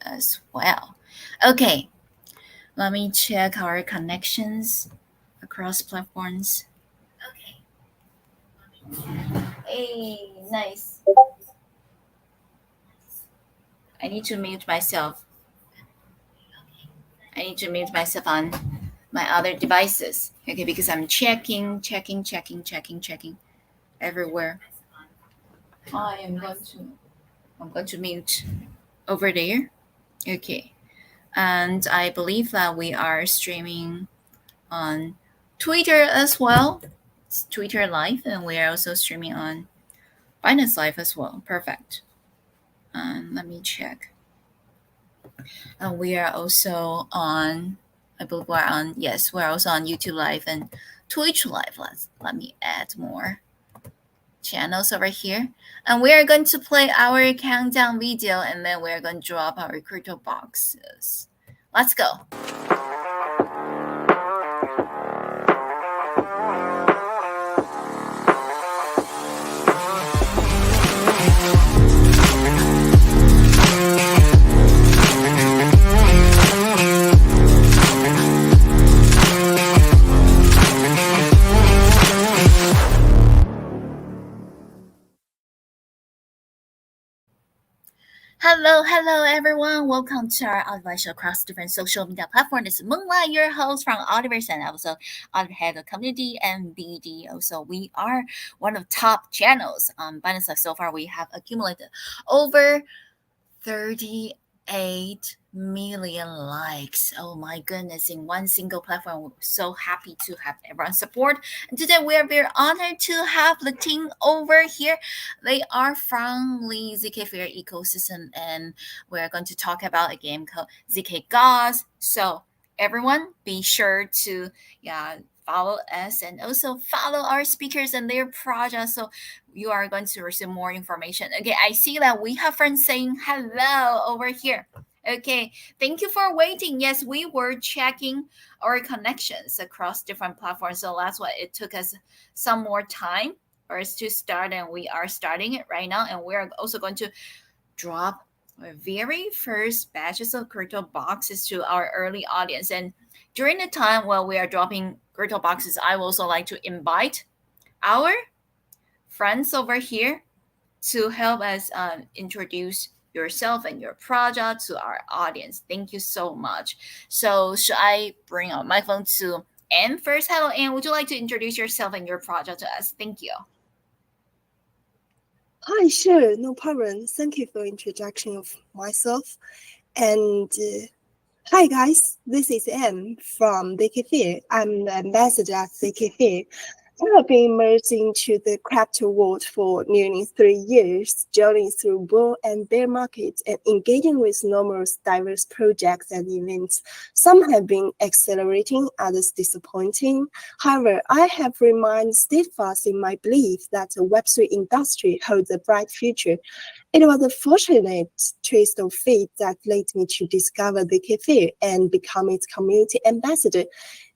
as well. Okay, let me check our connections across platforms. Hey, nice. I need to mute myself. I need to mute myself on my other devices. Okay, because I'm checking everywhere. I am going to I'm going to mute over there. Okay. And I believe that we are streaming on Twitter as well. It's Twitter Live, and we are also streaming on Binance Live as well. Perfect. Let me check. And we are also on, I believe we're on, yes, we're also on YouTube Live and Twitch Live. Let me add more channels over here. And we are going to play our countdown video, and then we're going to drop our crypto boxes. Let's go. Hello, everyone. Welcome to our advice across different social media platforms. This is Moonlight, your host from Audiverse, and also Audiver Head of Community and BD. Also, we are one of the top channels on Binance. So far, we have accumulated over 38 million likes. Oh my goodness, in one single platform. We're so happy to have everyone's support. And today we are very honored to have the team over here. They are from the ZK Fair ecosystem, and we're going to talk about a game called ZK Gods. So everyone be sure to follow us and also follow our speakers and their projects. So you are going to receive more information. Okay, I see that we have friends saying hello over here. Okay, thank you for waiting. Yes, we were checking our connections across different platforms, so that's why it took us some more time for us to start, and we are starting it right now. And we're also going to drop our very first batches of crypto boxes to our early audience. And during the time while we are dropping crypto boxes, I would also like to invite our friends over here to help us introduce yourself and your project to our audience. Thank you so much. So should I bring up my phone to Anne first? Hello, Anne. Would you like to introduce yourself and your project to us? Thank you. Hi, sure, no problem. Thank you for introduction of myself. And hi, guys. This is Em from ZK. I'm the ambassador at ZK. I have been immersed into the crypto world for nearly 3 years, journeying through bull and bear markets and engaging with numerous diverse projects and events. Some have been accelerating, others disappointing. However, I have remained steadfast in my belief that the Web3 industry holds a bright future. It was a fortunate twist of fate that led me to discover ZK and become its community ambassador.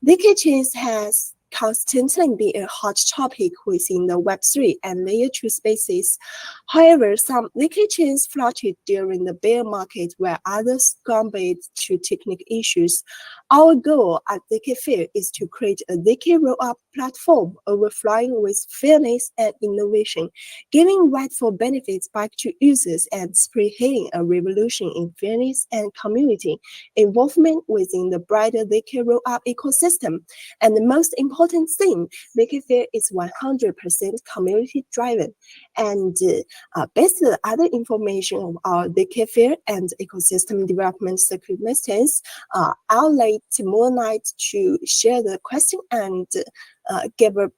ZK Chains has constantly be a hot topic within the Web3 and Layer 2 spaces. However, some ZK chains floated during the bear market where others succumbed to technical issues. Our goal at ZK Fair is to create a ZK roll-up platform overflowing with fairness and innovation, giving rightful benefits back to users and spearheading a revolution in fairness and community involvement within the brighter ZK roll-up ecosystem. And the most important thing, ZK Fair is 100% community-driven. And based on other information of our ZK Fair and ecosystem development circumstances, I'll let Moonlight to share the question and give a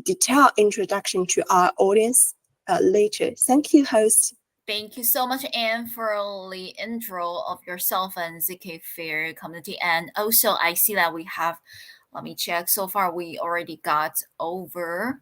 detailed introduction to our audience later. Thank you, host. Thank you so much, Anne, for the intro of yourself and ZK Fair community. And also, I see that we have, let me check. So far, we already got over,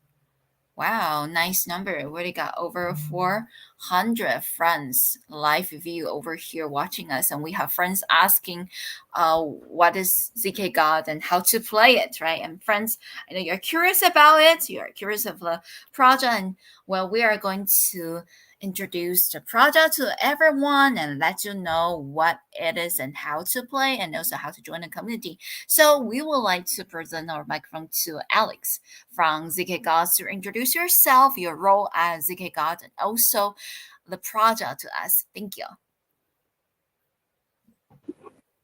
wow, nice number. We already got over 400 friends live view over here watching us. And we have friends asking what is ZK God and how to play it, right? And friends, I know you're curious about it. You're curious of the project. And well, we are going to introduce the project to everyone and let you know what it is and how to play and also how to join the community. So we would like to present our microphone to Alex from ZK Gods to introduce yourself, your role as ZK God, and also the project to us. Thank you.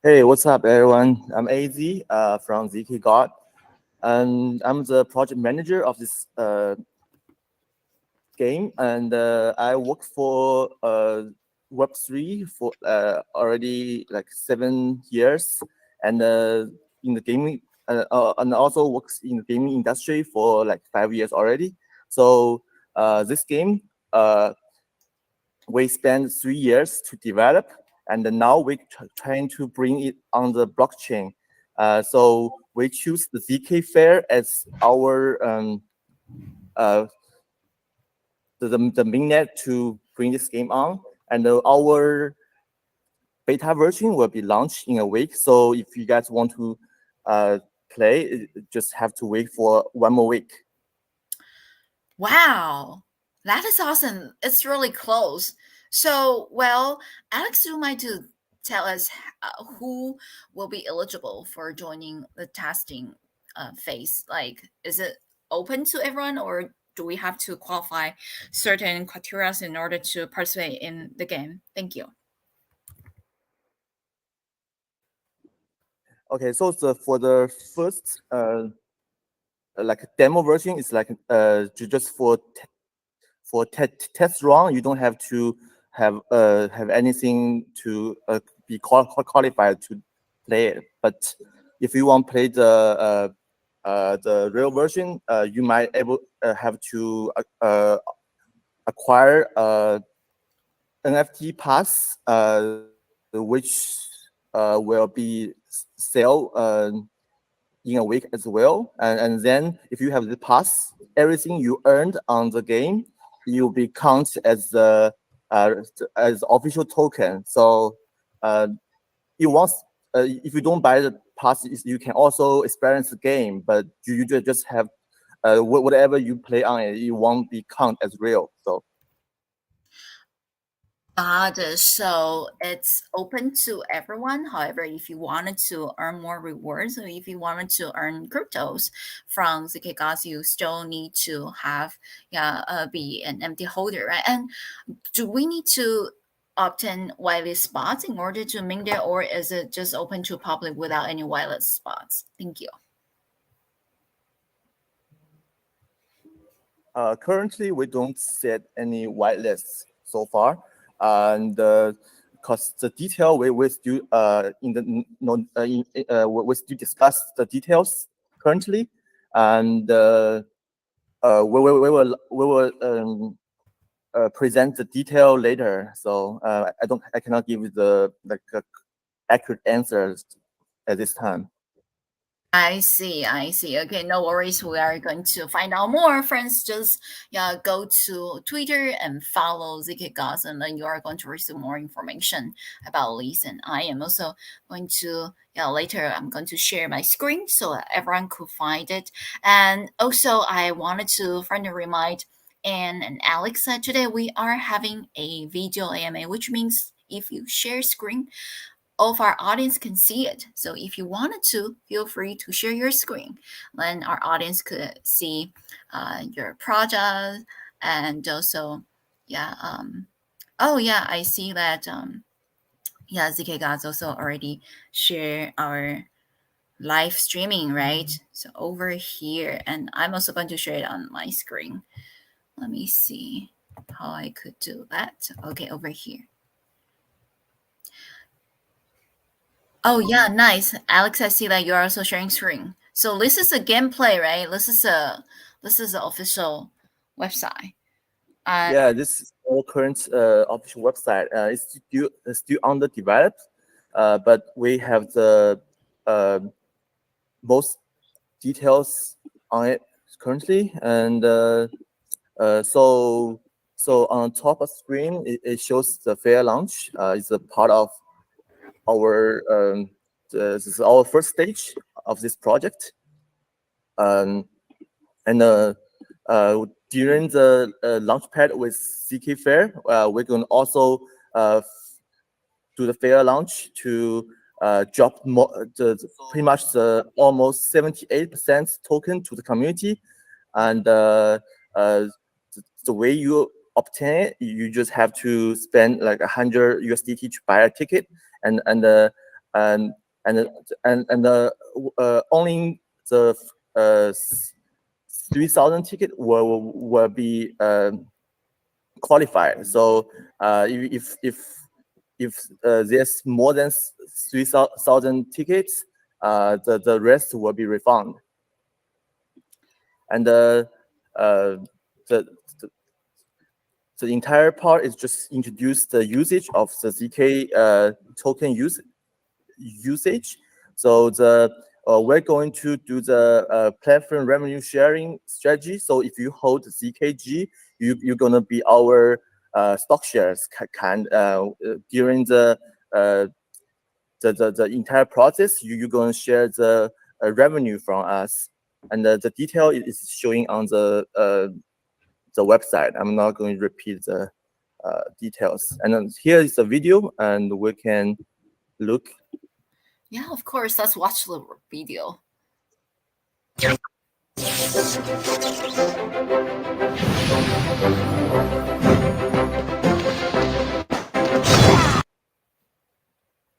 Hey, what's up, everyone? I'm AZ from ZK God, and I'm the project manager of this game. And I work for Web3 for already like 7 years, and in the gaming, and also works in the gaming industry for like 5 years already. So this game, we spent 3 years to develop, and now we're trying to bring it on the blockchain. So we choose the ZK Fair as our the mainnet to bring this game on, and our beta version will be launched in a week. So if you guys want to play, just have to wait for 1 more week. Wow, that is awesome. It's really close. So, well, Alex, you might to tell us who will be eligible for joining the testing phase. Like, is it open to everyone, or do we have to qualify certain criteria in order to participate in the game? Thank you. Okay, so for the first like demo version is like just for test run. You don't have to have anything to be qualified to play it. But if you want to play the real version, you might have to acquire NFT pass, which will be sell in a week as well. And then if you have the pass, everything you earned on the game, you'll be counted as the as official token. So you want if you don't buy the pass, you can also experience the game, but you just have whatever you play on it, you won't be counted as real. So So it's open to everyone. However, if you wanted to earn more rewards or if you wanted to earn cryptos from ZK Gas, you still need to have be an empty holder, right? And do we need to obtain whitelist spots in order to mint there, or is it just open to public without any whitelist spots? Thank you. Currently, we don't set any whitelists so far, and because the detail we still in the we still discuss the details currently, and we will present the detail later. So I cannot give you the accurate answers at this time. I see. Okay, no worries. We are going to find out more. Friends, just go to Twitter and follow ZK Gods, and then you are going to receive more information about Lise. And I am also going to later I'm going to share my screen so that everyone could find it. And also I wanted to friendly remind Anne and Alex that today we are having a video AMA, which means if you share screen, all of our audience can see it. So if you wanted to, feel free to share your screen. Then our audience could see your project and also, I see that, ZK Gods also already share our live streaming, right? So over here, and I'm also going to share it on my screen. Let me see how I could do that. Okay, over here. Oh yeah, nice. Alex, I see that you're also sharing screen. So this is a gameplay, right? This is the official website. Yeah, this is our current official website. It's still under develop, but we have the most details on it currently. And so on top of screen, it shows the fair launch. It's a part of our this is our first stage of this project. And during the launchpad with ZK Fair, we're going to also do the fair launch to drop pretty much the almost 78% token to the community. And the way you obtain it, you just have to spend like 100 USDT to buy a ticket, and only the 3,000 ticket will be qualified. So if there's more than 3,000 tickets, the rest will be refunded. And the entire part is just introduce the usage of the ZK token usage. So we're going to do the platform revenue sharing strategy. So if you hold ZKG, you're gonna be our stock shares kind during the entire process. You're gonna share the revenue from us, and the detail is showing on the website. I'm not going to repeat the details. And then here is the video, and we can look. Yeah, of course. Let's watch the video.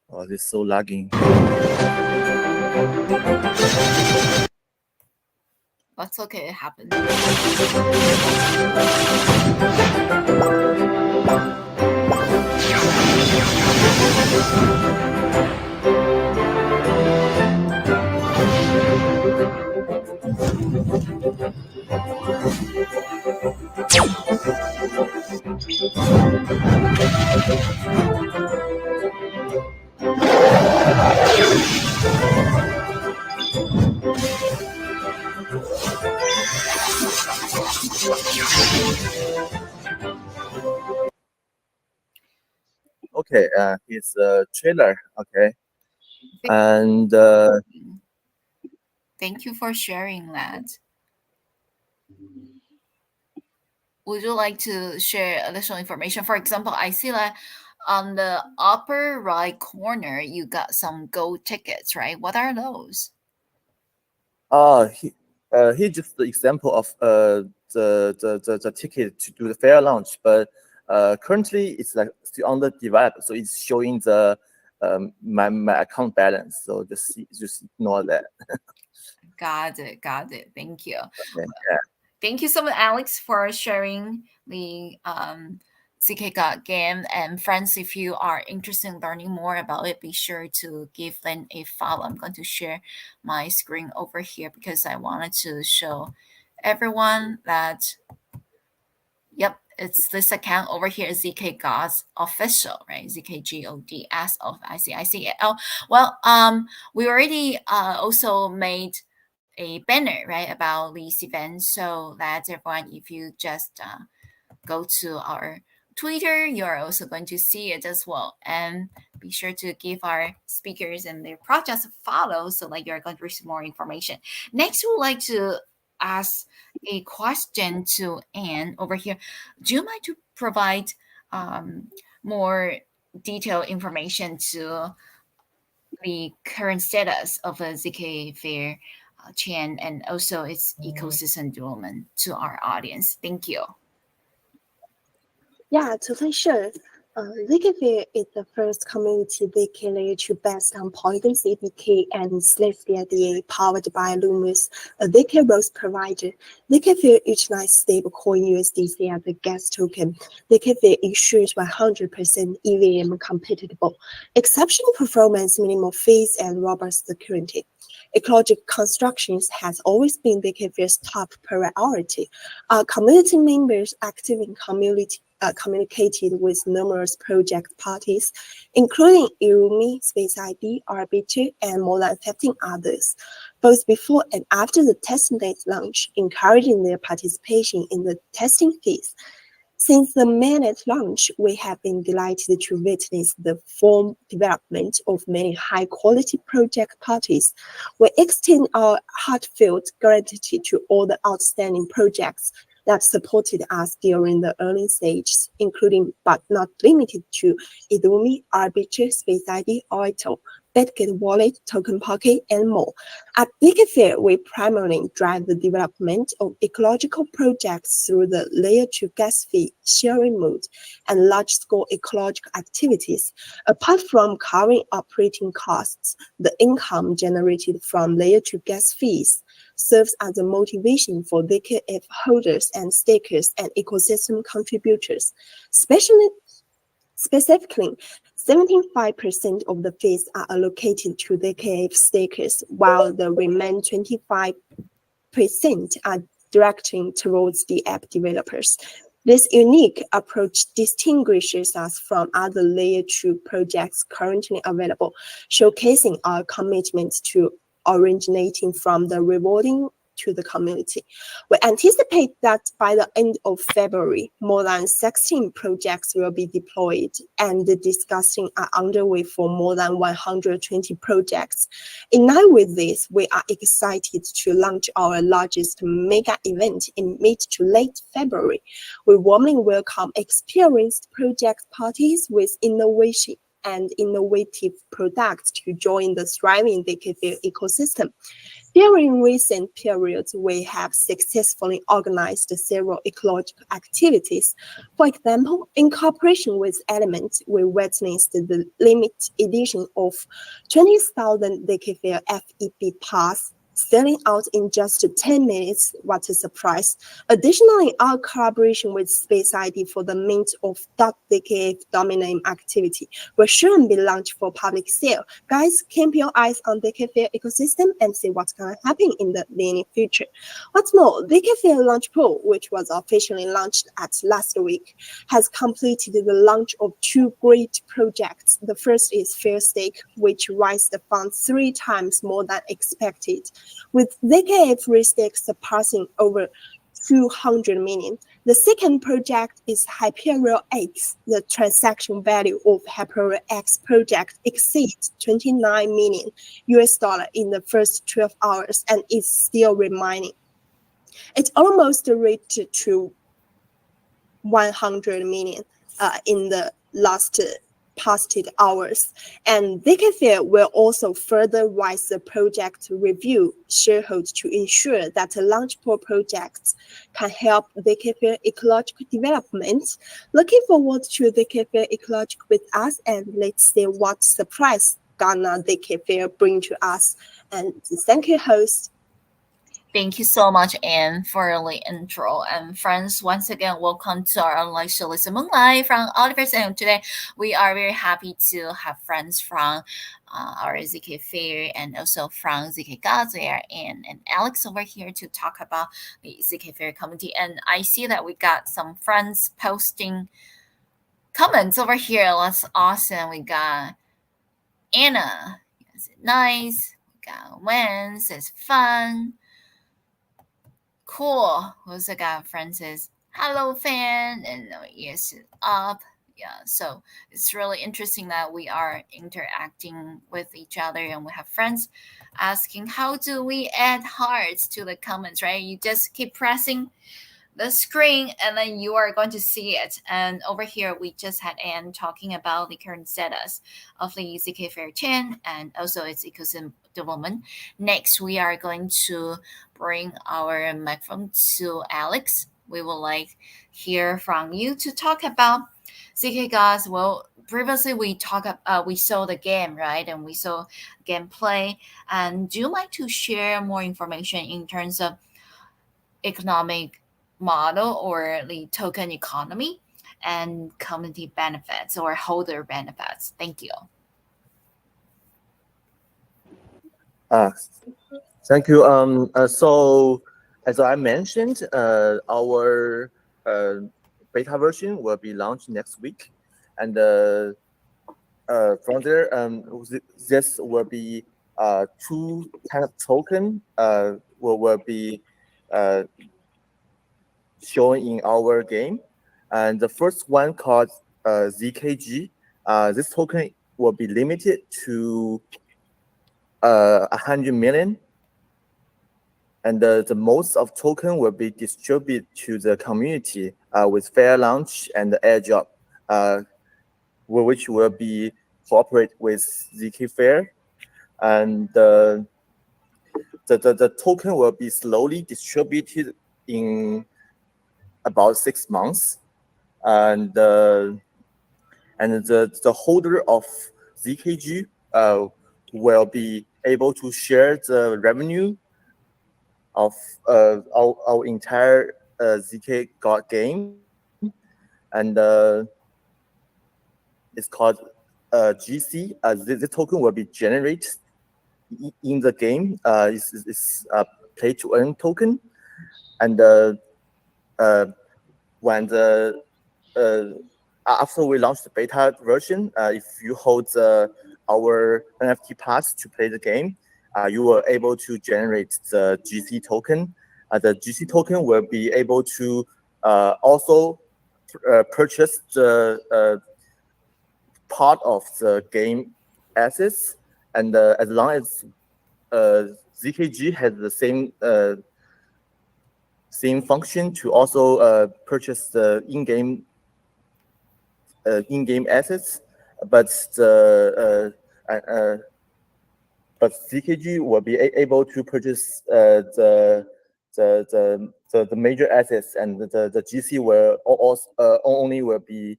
Oh, this is so lagging. That's okay, it happened. Okay, here's a trailer. Okay, and thank you for sharing that. Would you like to share additional information? For example, I see that on the upper right corner, you got some gold tickets, right? What are those? Here's just the example of the ticket to do the fair launch, but currently it's like still under develop, so it's showing the my account balance. So just ignore that. Got it. Thank you. Okay, yeah. Thank you so much, Alex, for sharing the ZK God game. And friends, if you are interested in learning more about it, be sure to give Lynn a follow. I'm going to share my screen over here because I wanted to show everyone that, yep, it's this account over here, ZK Gods Official, right? ZKGODS of ICICL. Well, we already also made a banner, right, about these events, so that everyone, if you just go to our Twitter, you're also going to see it as well. And be sure to give our speakers and their projects a follow so that you're going to receive more information. Next, we would like to ask a question to Anne over here. Do you mind to provide more detailed information to the current status of a ZK Fair chain and also its ecosystem development to our audience? Thank you. Yeah, totally sure. ZK Fair is the first community ZK layer 2 based on Polygon CDK and Celestia DA powered by Lumus, a ZK Rose provider. ZK Fair utilizes stablecoin USDC as a gas token. ZK Fair ensures 100% EVM compatible, exceptional performance, minimal fees, and robust security. Ecological constructions has always been ZK Fair's top priority. Community members active in communicated with numerous project parties, including Irumi, Space ID, Arbiter, and more than 15 others, both before and after the testnet launch, encouraging their participation in the testing phase. Since the mainnet launch, we have been delighted to witness the form development of many high-quality project parties. We extend our heartfelt gratitude to all the outstanding projects that supported us during the early stages, including but not limited to Idumi, Arbitrum, Space ID, Oracle, Bitget Wallet, Token Pocket, and more. At Bakerfair, we primarily drive the development of ecological projects through the Layer 2 gas fee sharing mode and large-scale ecological activities. Apart from covering operating costs, the income generated from Layer 2 gas fees serves as a motivation for ZKF holders and stakers and ecosystem contributors. Specifically, 75% of the fees are allocated to ZKF stakers, while the remaining 25% are directing towards the app developers. This unique approach distinguishes us from other Layer 2 projects currently available, showcasing our commitment to originating from the rewarding to the community. We anticipate that by the end of February, more than 16 projects will be deployed, and the discussions are underway for more than 120 projects. In line with this, we are excited to launch our largest mega event in mid to late February. We warmly welcome experienced project parties with innovation and innovative products to join the thriving ZKFair ecosystem. During recent periods, we have successfully organized several ecological activities. For example, in cooperation with Element, we witnessed the limited edition of 20,000 ZKFair FEP Pass selling out in just 10 minutes. What a surprise. Additionally, our collaboration with Space ID for the mint of .zkf domain activity will soon be launched for public sale. Guys, keep your eyes on the ZKFair ecosystem and see what's going to happen in the near future. What's more, ZKFair Launch Pool, which was officially launched at last week, has completed the launch of two great projects. The first is Fairstake, which raised the funds 3 times more than expected, with ZKF restake surpassing over 200 million. The second project is Hyperion X. The transaction value of Hyperion X project exceeds $29 million in the first 12 hours and is still remaining. It almost reached to 100 million in the past hours, and ZKFair will also further raise the project review shareholders to ensure that the launch pool projects can help ZKFair ecological development. Looking forward to ZKFair ecological with us, and let's see what surprise gonna ZKFair bring to us. And thank you, host. Thank you so much, Anne, for the intro. And friends, once again, welcome to our online show, Listen Moonlight from Oliver's. And today we are very happy to have friends from our ZK Fair and also from ZK Gods there, and Alex over here to talk about the ZK Fair community. And I see that we got some friends posting comments over here. That's awesome. We got Anna, is it nice? We got Wen, says fun. Cool. Who's the guy? Francis. Hello, fan. And yes, up. Yeah. So it's really interesting that we are interacting with each other and we have friends asking, how do we add hearts to the comments, right? You just keep pressing the screen and then you are going to see it. And over here, we just had Anne talking about the current status of the ZK Fair chain and also its ecosystem development. Next, we are going to bring our microphone to Alex. We would like hear from you to talk about ZK Gods. Well, previously we saw the game, right? And we saw gameplay. And do you like to share more information in terms of economic model or the token economy and community benefits or holder benefits? Thank you. Thank you. So as I mentioned, our beta version will be launched next week, and from there, this will be 2 kind of token will be shown in our game, and the first one called ZKG. This token will be limited to 100 million, and the most of token will be distributed to the community with fair launch and airdrop, which will be cooperate with ZK Fair, and the token will be slowly distributed in about 6 months, and the holder of ZKG will be able to share the revenue of our entire ZK God game, and it's called GC. The token will be generated in the game. It's a play to earn token, and when the after we launch the beta version, if you hold our NFT pass to play the game, you were able to generate the GC token. The GC token will be able to also purchase the part of the game assets, and as long as ZKG has the same function to also purchase the in-game assets, but ZKG will be able to purchase the major assets, and the GC will also only will be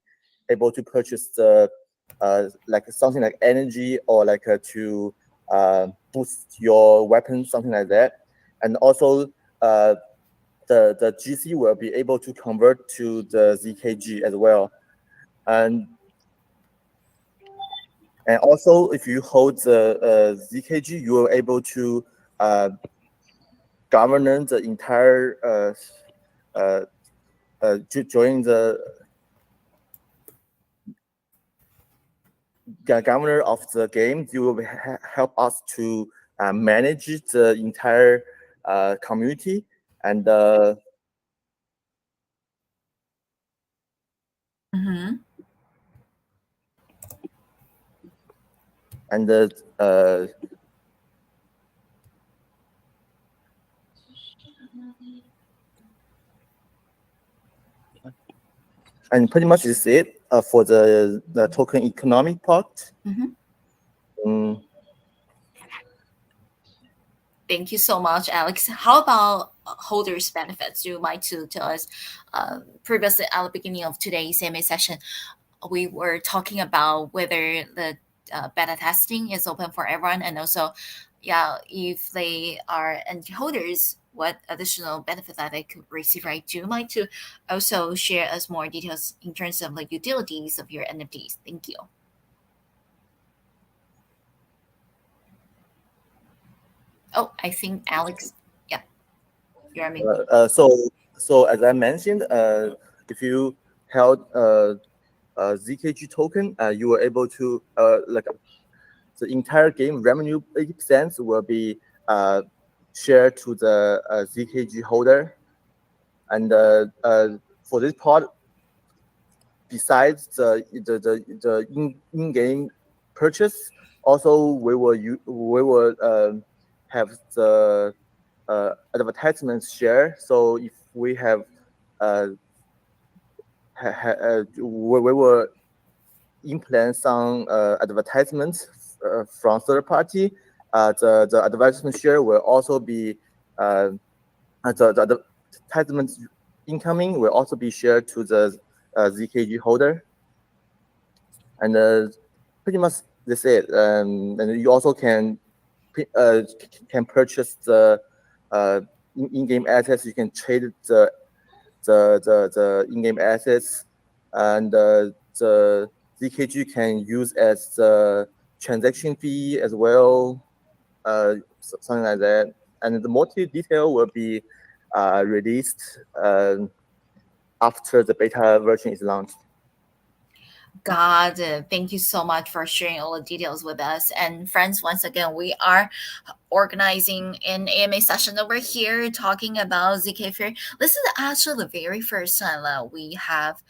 able to purchase the like something like energy, or like to boost your weapon, something like that. And also the GC will be able to convert to the ZKG as well. And also, if you hold the ZKG, you are able to govern the entire join the governor of the game. You will help us to manage the entire community, and Mm-hmm. and and pretty much is it for the token economic part. Mm-hmm. Thank you so much, Alex. How about holders' benefits? You might to tell us. Previously, at the beginning of today's AMA session, we were talking about whether the beta testing is open for everyone, and also, yeah, if they are NFT holders, what additional benefit that they could receive, right? Do you mind to also share us more details in terms of the utilities of your NFTs? Thank you. Oh, I think Alex, yeah, you're on mute. So as I mentioned, if you held ZKG token, you were able to like the entire game revenue 80% will be shared to the ZKG holder, and for this part, besides the in-game purchase, also we will have the advertisement share. So if we have we will implement some advertisements from third party. The advertisement share will also be the advertisement incoming will also be shared to the ZKG holder, and pretty much that's it. And you also can purchase the in-game assets. You can trade the in-game assets, and the ZKG can use as the transaction fee as well, something like that. And the more detail will be released after the beta version is launched. God, thank you so much for sharing all the details with us. And friends, once again, we are organizing an AMA session over here talking about ZK Fair. This is actually the very first time that we have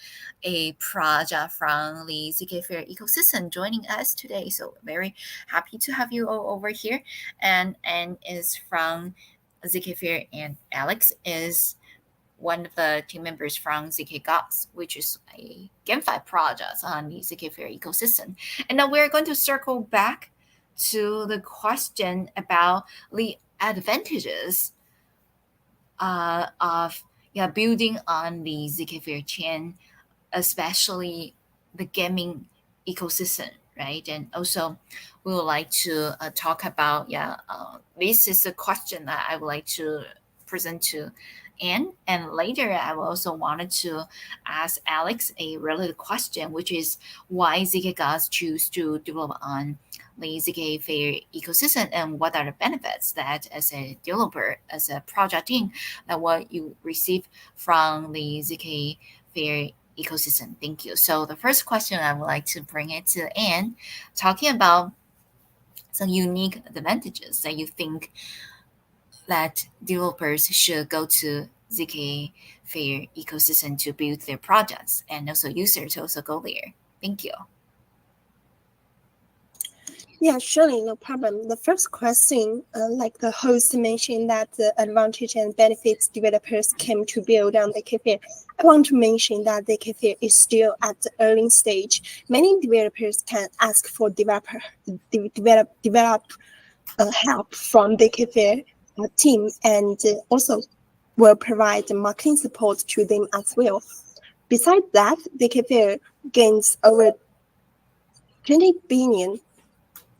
a project from the ZK Fair ecosystem joining us today. So very happy to have you all over here. And is from ZK Fair, and Alex is one of the team members from ZK Gods, which is a GameFi project on the ZK Fair ecosystem. And now we're going to circle back to the question about the advantages of building on the ZK Fair chain, especially the gaming ecosystem, right? And also, we would like to talk about this is a question that I would like to present to Anne, and later I also wanted to ask Alex a related question, which is why ZK Gods choose to develop on the ZK Fair ecosystem, and what are the benefits that as a developer, as a project team, that what you receive from the ZK Fair ecosystem. Thank you. So the first question, I would like to bring it to Anne, talking about some unique advantages that you think that developers should go to ZK Fair ecosystem to build their projects, and also users also go there. Thank you. Yeah, surely, no problem. The first question, like the host mentioned that the advantage and benefits developers came to build on ZK Fair. I want to mention that ZK Fair is still at the early stage. Many developers can ask for develop help from ZK Fair team, and also will provide marketing support to them as well. Besides that, ZK Fair gains over 20 billion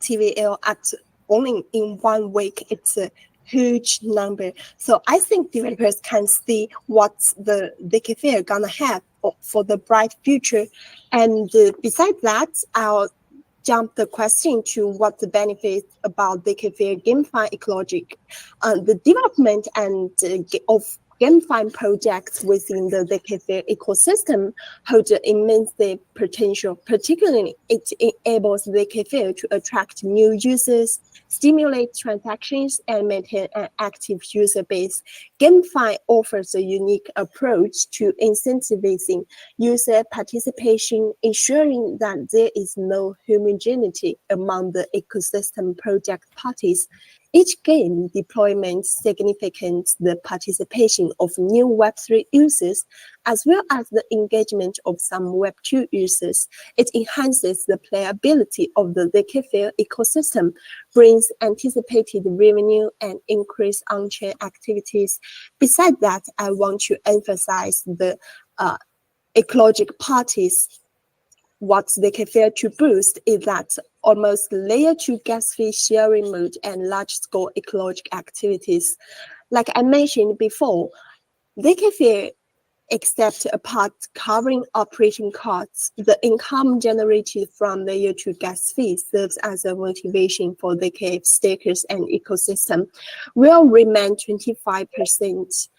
TVL at only in 1 week. It's a huge number. So I think developers can see what the ZK Fair gonna have for the bright future. And besides that, I'll jump the question to what the benefits about ZK Fair GameFi ecology. The development and of GameFi projects within the ZK Fair ecosystem hold immense potential. Particularly, it enables ZK Fair to attract new users, stimulate transactions, and maintain an active user base. GameFi offers a unique approach to incentivizing user participation, ensuring that there is no homogeneity among the ecosystem project parties. Each game deployment significates the participation of new Web3 users, as well as the engagement of some Web2 users. It enhances the playability of the ZK Fair ecosystem, brings anticipated revenue, and increased on-chain activities. Besides that, I want to emphasize the ecological parties. What ZK Fair to boost is that almost layer 2 gas fee sharing mode and large-scale ecological activities. Like I mentioned before, ZK Fair accept a part covering operating costs. The income generated from layer 2 gas fee serves as a motivation for ZK stakers and ecosystem. Will remain 25%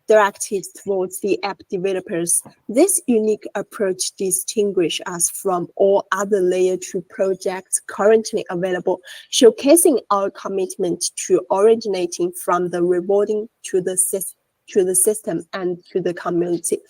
directed towards the app developers. This unique approach distinguishes us from all other layer 2 projects currently available, showcasing our commitment to originating from the rewarding to the system and to the community.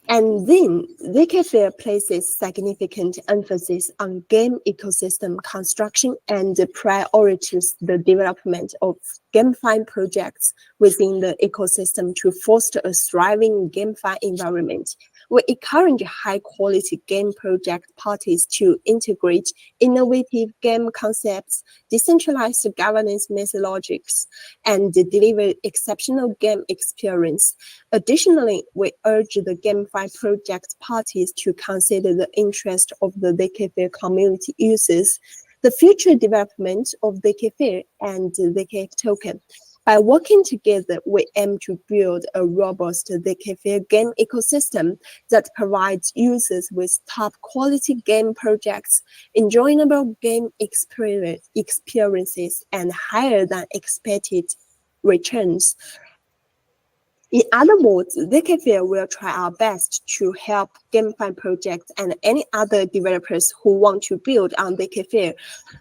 And then ZK Fair places significant emphasis on game ecosystem construction and prioritizes the development of GameFi projects within the ecosystem to foster a thriving GameFi environment. We encourage high-quality game project parties to integrate innovative game concepts, decentralized governance methodologies, and deliver exceptional game experience. Additionally, we urge the GameFi project parties to consider the interest of the ZK Fair community users, the future development of ZK Fair and ZK token. By working together, we aim to build a robust ZK Fair game ecosystem that provides users with top-quality game projects, enjoyable game experiences, and higher than expected returns. In other words, ZK Fair will try our best to help GameFi projects and any other developers who want to build on ZK Fair,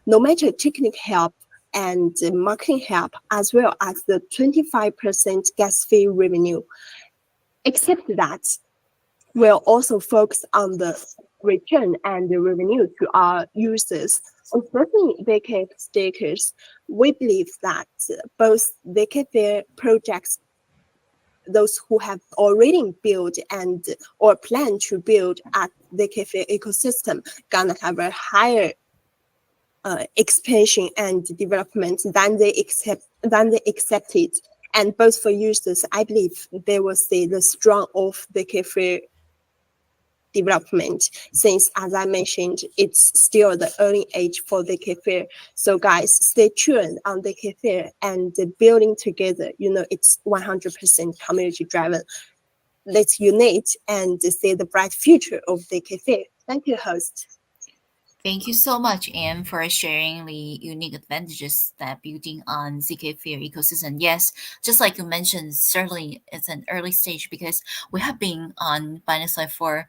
no matter technical help and marketing help, as well as the 25% gas fee revenue. Except that, we'll also focus on the return and the revenue to our users, especially ZK stakers. we believe that both ZK Fair projects, those who have already built and or plan to build at ZK Fair ecosystem, gonna have a higher expansion and development than they accepted. And both for users, I believe they will see the strong of the ZK development, since as I mentioned, it's still the early age for the ZK. So guys, stay tuned on the ZK and building together. It's 100% community driven. Let's unite and see the bright future of the ZK. Thank you, host. Thank you so much, Anne, for sharing the unique advantages that building on ZK Fair ecosystem. Yes, just like you mentioned, certainly it's an early stage because we have been on Binance Live for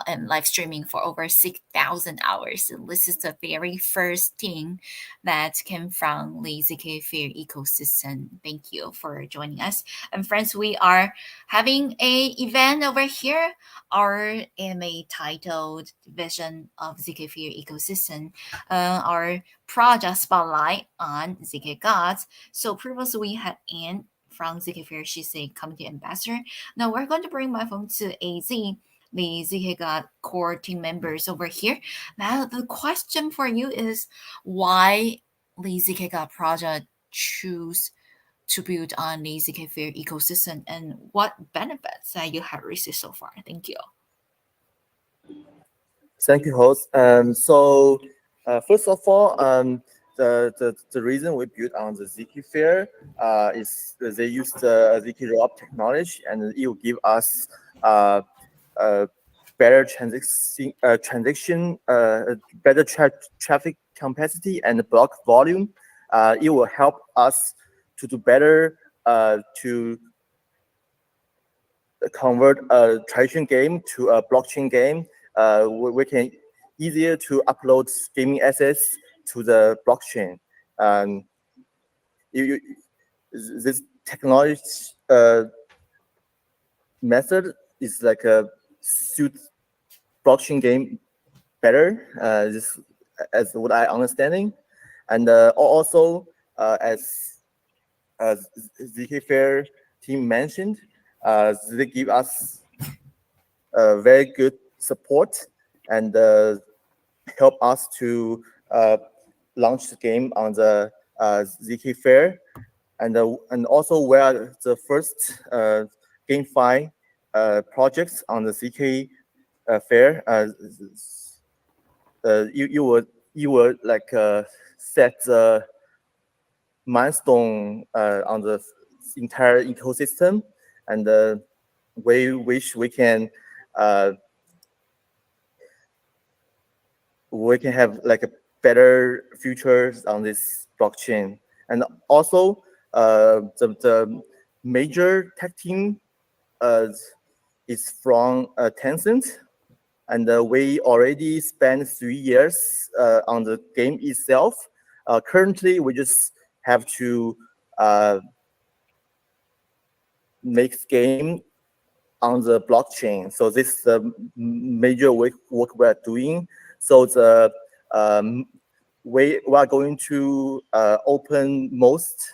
and live streaming for over 6,000 hours. So this is the very first thing that came from the ZK Fair ecosystem. Thank you for joining us. And friends, we are having a event over here, our AMA titled Vision of ZK Fair Ecosystem, our project spotlight on ZK Gods. So previously we had Anne from ZK Fair. She's a community ambassador. Now we're going to bring my phone to AZ, the ZK God core team members over here. Now the question for you is why the ZK God project choose to build on the ZK Fair ecosystem and what benefits that you have received so far? Thank you. Thank you, host. So first of all, the reason we built on the ZK Fair is they use the ZK Rollup technology, and it will give us better better traffic capacity and block volume. It will help us to do better to convert a traditional game to a blockchain game. We can easier to upload gaming assets to the blockchain. This technology method is like a suit blockchain game better. This as what I understanding, and also as ZK Fair team mentioned, they give us very good support and help us to launch the game on the ZK Fair, and also we are the first GameFi projects on the ZK Fair. You will like set the milestone on the entire ecosystem, and we wish we can have like a better futures on this blockchain. And also the major tech team is from Tencent, and we already spent 3 years on the game itself. Currently, we just have to make the game on the blockchain. So this is the major work we're doing. So the we are going to open most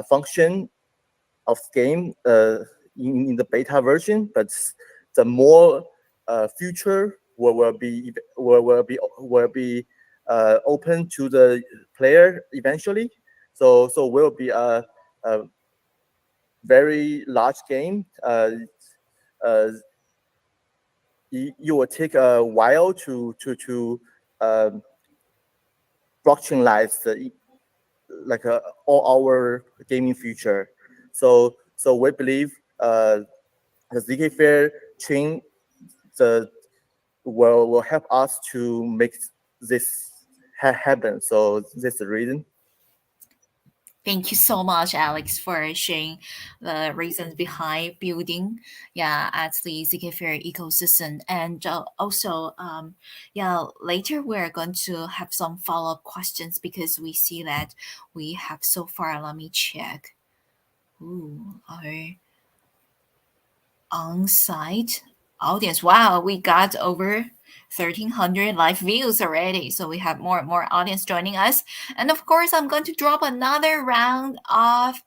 function of game in the beta version, but the more future will be open to the player eventually. So will be a very large game. You will take a while to blockchainize like all our gaming future. So we believe the ZK Fair chain will help us to make this happen. So that's the reason. Thank you so much, Alex, for sharing the reasons behind building, at the ZK Fair ecosystem. And also, later we're going to have some follow-up questions because we see that we have so far, let me check. Our on-site audience. Wow, we got over 1,300 live views already. So we have more and more audience joining us. And of course, I'm going to drop another round of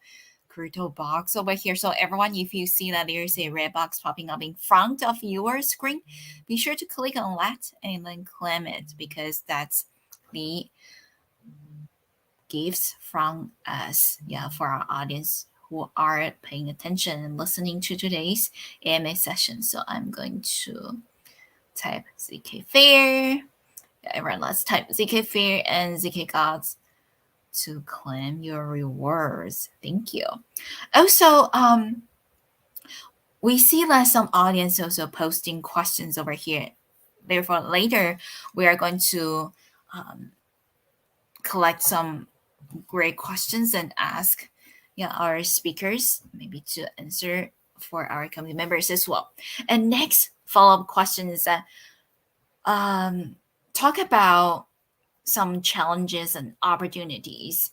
Crypto box over here. So everyone, if you see that there's a red box popping up in front of your screen, be sure to click on that and then claim it, because that's the gifts from us, for our audience who are paying attention and listening to today's AMA session. So I'm going to type ZK Fair. Everyone, let's type ZK Fair and ZK Gods to claim your rewards. Thank you. Also, we see that some audience also posting questions over here. Therefore, later we are going to collect some great questions and ask our speakers maybe to answer for our community members as well. And next follow-up question is that talk about some challenges and opportunities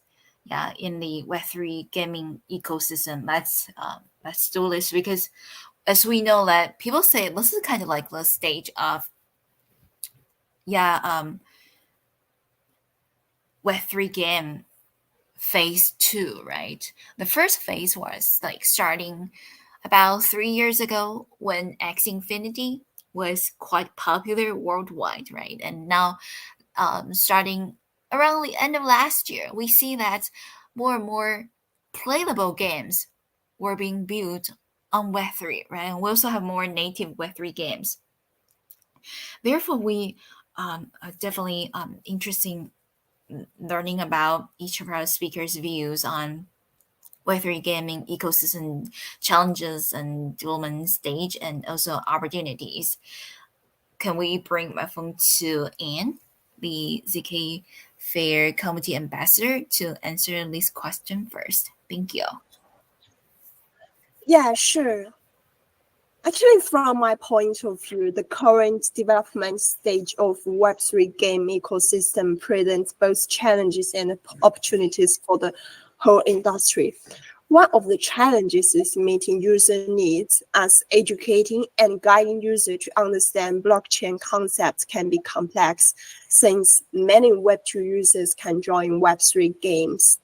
in the Web3 gaming ecosystem. Let's do this, because as we know that people say this is kind of like the stage of Web3 game phase 2, right? The first phase was like starting about 3 years ago when Axie Infinity was quite popular worldwide, right? And now starting around the end of last year, we see that more and more playable games were being built on Web3, right? And we also have more native Web3 games. Therefore, we are definitely interesting learning about each of our speakers' views on Web3 gaming ecosystem challenges and development stage, and also opportunities. Can we bring my phone to Anne, the ZK Fair Community Ambassador, to answer this question first? Thank you. Yeah, sure. Actually, from my point of view, the current development stage of Web3 game ecosystem presents both challenges and opportunities for the whole industry. One of the challenges is meeting user needs, as educating and guiding users to understand blockchain concepts can be complex, since many Web2 users can join Web3 games.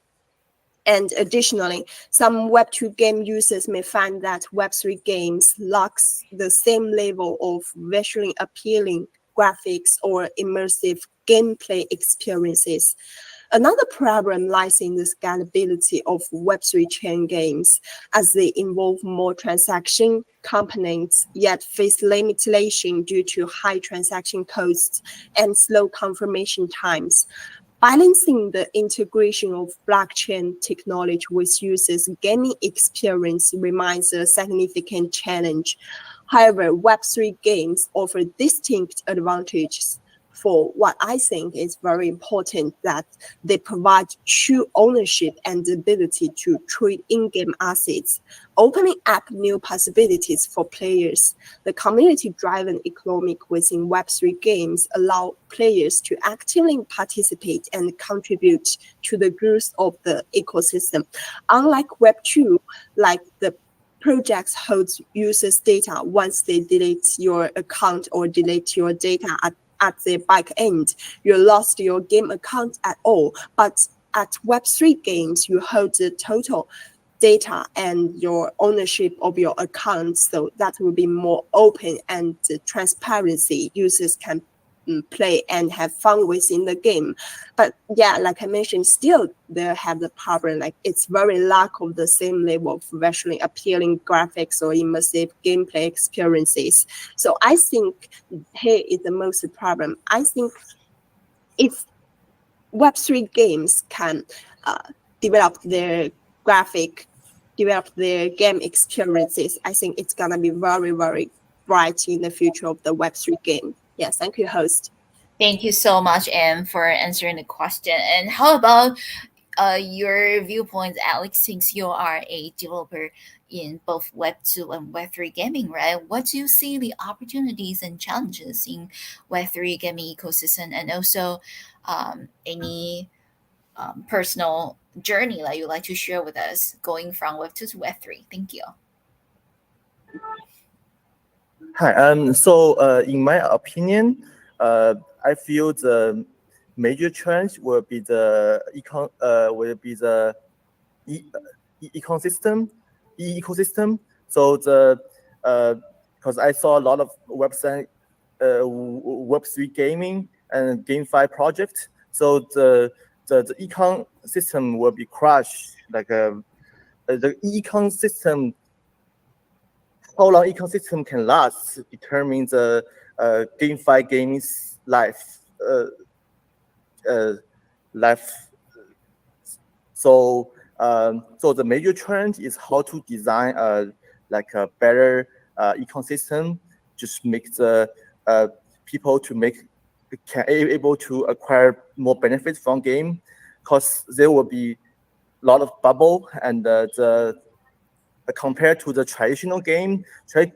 And additionally, some Web2 game users may find that Web3 games lacks the same level of visually appealing graphics or immersive gameplay experiences. Another problem lies in the scalability of Web3 chain games, as they involve more transaction components, yet face limitation due to high transaction costs and slow confirmation times. Balancing the integration of blockchain technology with users' gaming experience remains a significant challenge. However, Web3 games offer distinct advantages. For what I think is very important, that they provide true ownership and the ability to trade in-game assets, opening up new possibilities for players. The community-driven economic within Web3 games allow players to actively participate and contribute to the growth of the ecosystem. Unlike Web2, like the projects hold users' data once they delete your account or delete your data at the back end, you lost your game account at all. But at Web3 games, you hold the total data and your ownership of your account, so that will be more open and transparency. Users can play and have fun within the game. But yeah, like I mentioned, still they have the problem, like it's very lack of the same level of visually appealing graphics or immersive gameplay experiences. So I think here is the most problem. I think if Web3 games can develop their game experiences, I think it's gonna be very, very bright in the future of the Web3 game. Yes, thank you, host. Thank you so much, Anne, for answering the question. And how about your viewpoint, Alex, since you are a developer in both Web2 and Web3 gaming, right? What do you see the opportunities and challenges in Web3 gaming ecosystem, and also any personal journey that you'd like to share with us going from Web2 to Web3? Thank you. Hi. So, in my opinion, I feel the major trend will be the e- ecosystem, ecosystem. So because I saw a lot of website, Web3 gaming and GameFi project. So the econ system will be crushed. Like the econ system, how long ecosystem can last determines the GameFi gaming's life. Life. So the major trend is how to design like a better ecosystem, just make the people to able to acquire more benefits from game, because there will be a lot of bubble and compared to the traditional game, there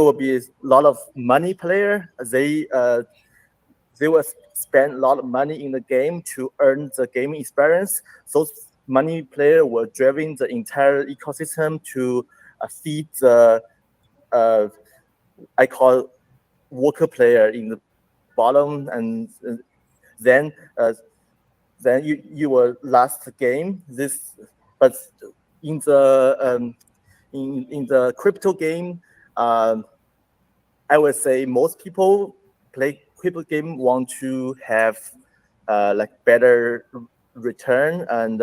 will be a lot of money player. They will spend a lot of money in the game to earn the gaming experience. So money player will driving the entire ecosystem to feed the I call worker player in the bottom, and then then you will last the game. But in the in the crypto game, I would say most people play crypto game want to have like better return, and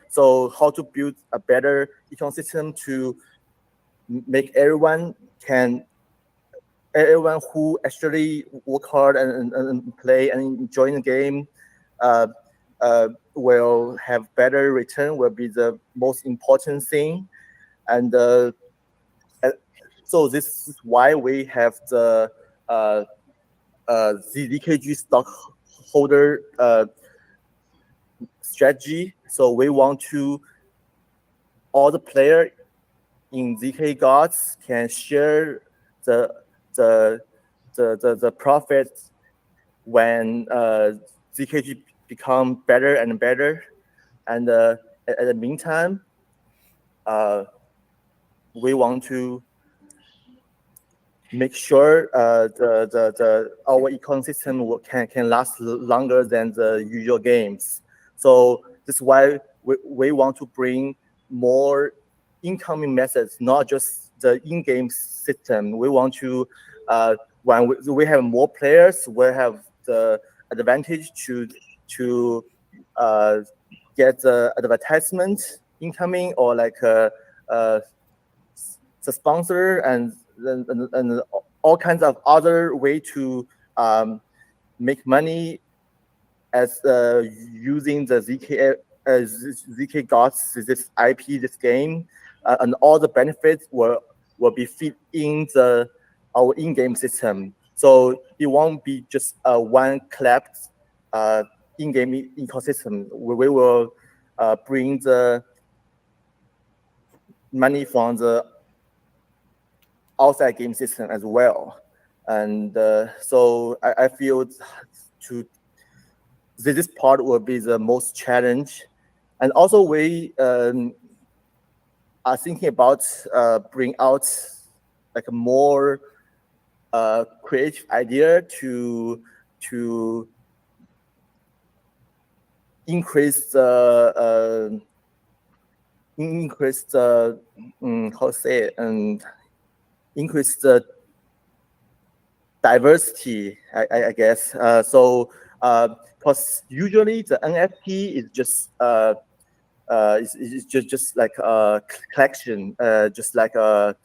so how to build a better ecosystem to make everyone who actually work hard and play and enjoy the game uh, will have better return, will be the most important thing. And so this is why we have the ZKG stockholder strategy. So we want to all the player in ZK Gods can share the profit when ZKG become better and better. And at the meantime, we want to make sure our ecosystem can last longer than the usual games. So this is why we want to bring more incoming methods, not just the in-game system. We want to when we have more players, we have the advantage to get the advertisement incoming, or like the sponsor and all kinds of other way to make money as using the ZK Gods, this IP, this game, and all the benefits will be fit in our in-game system. So it won't be just a one-clapped in-game ecosystem. We will bring the money from the outside game system as well. And so I feel this part will be the most challenge. And also we are thinking about bring out like a more creative idea to increase the how to say it, and increase the diversity, I guess. So because usually the NFT is just it's just like a collection, just like a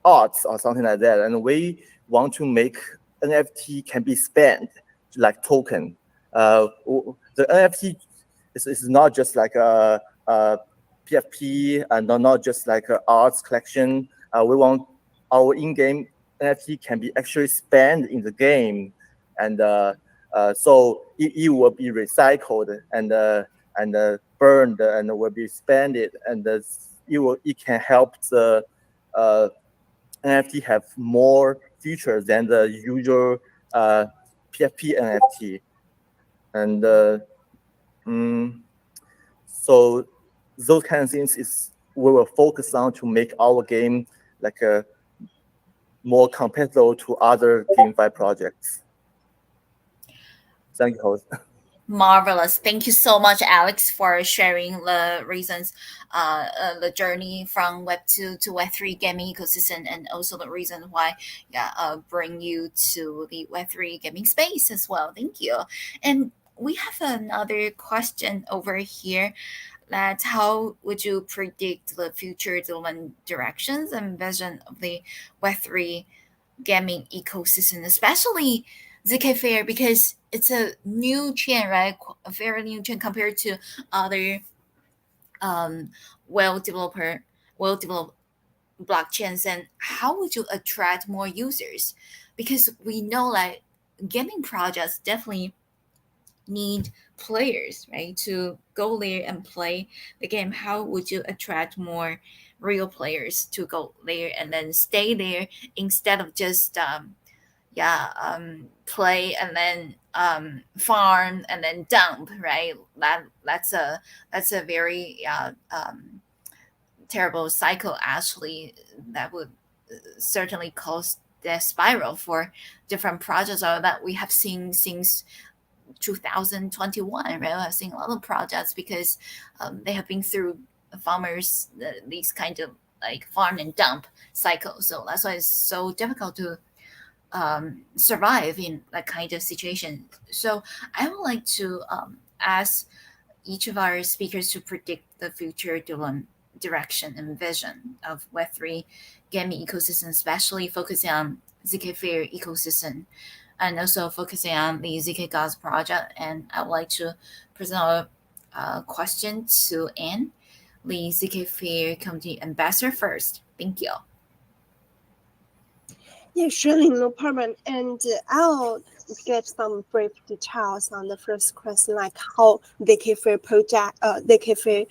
arts or something like that, and we want to make NFT can be spent like token. The NFT is not just like a PFP and not just like an arts collection. We want our in-game NFT can be actually spent in the game, and so it will be recycled and burned and will be spent, and it can help the NFT have more features than the usual PFP NFT, and so those kind of things is we will focus on to make our game like a more compatible to other GameFi projects. Thank you, host. Marvelous. Thank you so much, Alex, for sharing the reasons, the journey from Web 2 to Web 3 gaming ecosystem, and also the reason why, bring you to the Web 3 gaming space as well. Thank you. And we have another question over here. That how would you predict the future development directions and vision of the Web3 gaming ecosystem, especially ZK Fair, because it's a new chain, right? A very new chain compared to other well-developed blockchains. And how would you attract more users? Because we know like gaming projects definitely need players, right, to go there and play the game. How would you attract more real players to go there and then stay there instead of just play and then farm and then dump, right? That's a very terrible cycle actually, that would certainly cause the spiral for different projects or that we have seen since 2021, right? I've seen a lot of projects because they have been through farmers these kind of like farm and dump cycles. So that's why it's so difficult to survive in that kind of situation. So I would like to ask each of our speakers to predict the future direction and vision of Web3 gaming ecosystem, especially focusing on ZK Fair ecosystem and also focusing on the ZK Gods project. And I would like to present a question to Anne, the ZK Fair community ambassador first. Thank you. Yeah, surely, no problem. And I'll get some brief details on the first question, like how ZK Fair project, ZK Fair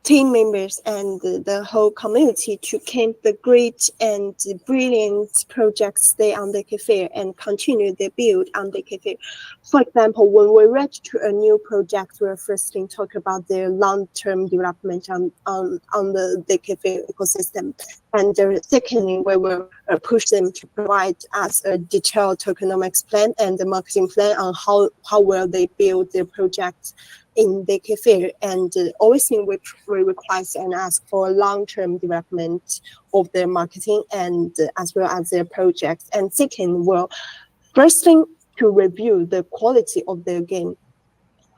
team members and the whole community to keep the great and brilliant projects stay on ZK Fair and continue their build on ZK Fair. For example, when we reach to a new project, we're first going to talk about their long-term development on the ZK Fair ecosystem. And secondly, we will push them to provide us a detailed tokenomics plan and the marketing plan on how well they build their projects in ZK Fair, and always in which we request and ask for long-term development of their marketing and as well as their projects. And second, well, first thing to review the quality of their game.